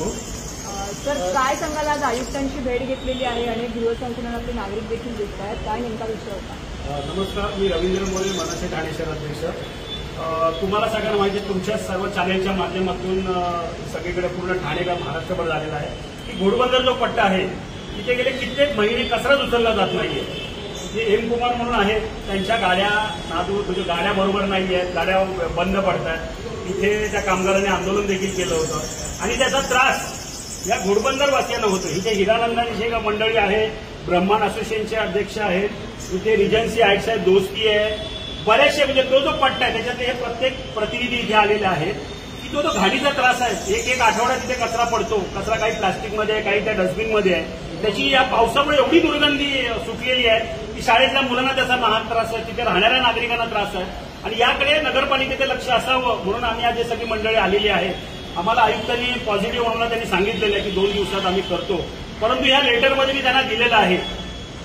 शकतो। सर काय सांगाल, आज आयुक्तांची भेट घेतलेली आहे आणि गृहसंकुलातले नागरिक देखील दिसत आहेत, काय नेमका विषय होता? नमस्कार, मी रवींद्र मोरे, मनसे ठाणे शहर अध्यक्ष। तुम्हाला सगळ्यांना माहिती आहे, तुमच्या सर्व चॅनेलच्या माध्यमातून सगळीकडे पूर्ण ठाणे का महाराष्ट्रभर झालेला आहे की घोडबंदर जो पट्टा आहे तिथे गेले कित्येक महिने कचराच उचलला जात नाहीये। जे एम कुमार म्हणून आहेत त्यांच्या गाड्या म्हणजे गाड्या बरोबर नाही आहेत, गाड्या बंद पडतात। इथे त्या कामगारांनी आंदोलन देखील केलं होतं आणि त्याचा त्रास या घोडबंदर वासियांना होतो। इथे हिरानंदानी जे मंडळी आहे, ब्रह्मांड असोसिएशनचे अध्यक्ष आहेत, इथे रिजन्सी आयट्स आहेत, दोस्ती आहे, बरेचसे म्हणजे तो जो पट्टा आहे त्याच्यात हे प्रत्येक प्रतिनिधी इथे आलेले आहेत की तो घाणीचा त्रास आहे। एक आठवड्यात तिथे कचरा पडतो, कचरा काही प्लास्टिकमध्ये आहे, काही त्या डस्टबिनमध्ये आहे। त्याची या पावसामुळे एवढी दुर्गंधी सुटलेली आहे की शाळेतल्या मुलांना त्याचा महाग त्रास आहे, तिथे राहणाऱ्या नागरिकांना त्रास आहे आणि याकडे नगरपालिकेचं लक्ष असावं म्हणून आम्ही आज हे सगळी मंडळी आलेली आहेत। आम्हाला आयुक्तांनी पॉझिटिव्ह म्हणून त्यांनी सांगितलेलं आहे की 2 दिवसात आम्ही करतो, परंतु या लेटरमध्ये मी त्यांना दिलेलं आहे,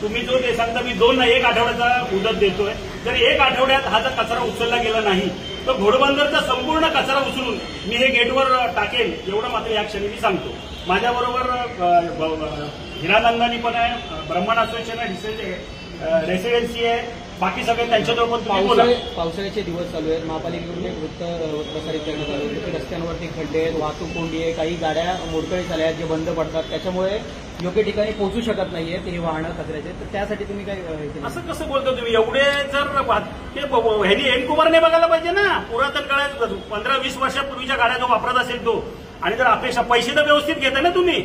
तुम्ही जो ते सांगता मी 2 नाही 1 आठवड्याचा मुदत देतोय। जर 1 आठवड्यात हा जर कचरा उचलला गेला नाही तर घोडबंदरचा संपूर्ण कचरा उचलून मी हे गेटवर टाकेल, एवढं मात्र या क्षणी मी सांगतो। माझ्याबरोबर हिरानंदानी पण आहे, ब्रह्मांड असोसिएशन आहे, रेसिडेन्सी आहे, बाकी सगळे त्यांच्याजवळ पण पावसाळ्याचे दिवस चालू आहेत, महापालिकेकडून एक वृत्त प्रसारित करण्यात आलं होतं की रस्त्यांवरती खड्डे आहेत, वाहतूक कोंडी आहे, काही गाड्या मोडकळीस आल्या आहेत जे बंद पडतात, त्याच्यामुळे योग्य ठिकाणी पोहोचू शकत नाहीये ते वाहनं कचऱ्याचे, तर त्यासाठी तुम्ही काय असं कसं बोलतो तुम्ही? एवढे जर ह्यांनी एम कुमारने बघायला पाहिजे ना, पुरातन काळात 15-20 वर्षापूर्वीच्या गाड्या जो वापरत असेल तो, आणि जर अपेक्षा पैसे तर व्यवस्थित घेता ना तुम्ही,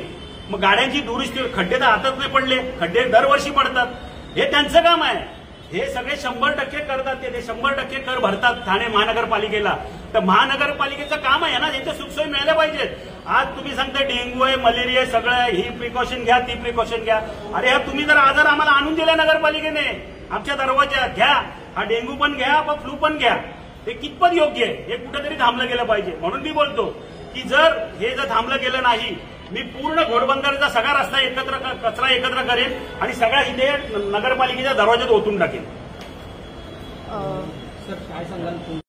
मग गाड्यांची दुरुस्ती, खड्डे तर हातात नाही पडले, खड्डे दरवर्षी पडतात, हे त्यांचं काम आहे। हे सगळे 100% करतात, ते 100% कर भरतात ठाणे महानगरपालिकेला, तर महानगरपालिकेचं काम आहे ना, यांच्या सुखसोयी मिळाल्या पाहिजेत। आज तुम्ही सांगता डेंग्यू आहे, मलेरिया आहे, सगळं ही प्रिकॉशन घ्या, ती प्रिकॉशन घ्या, अरे हा तुम्ही जर आजार आम्हाला आणून दिला नगरपालिकेने आमच्या दरवाज्यात, घ्या, हा डेंग्यू पण घ्या, फ्लू पण घ्या, हे कितपत योग्य आहे? हे कुठेतरी थांबलं गेलं पाहिजे। म्हणून मी बोलतो की जर हे थांबलं गेलं नाही, मी पूर्ण घोडबंदरचा सगळा रस्ता कचरा एकत्र करेन आणि सगळ्या इथे नगरपालिकेच्या दरवाज्यात ओतून टाकेन। सर काय सांगाल?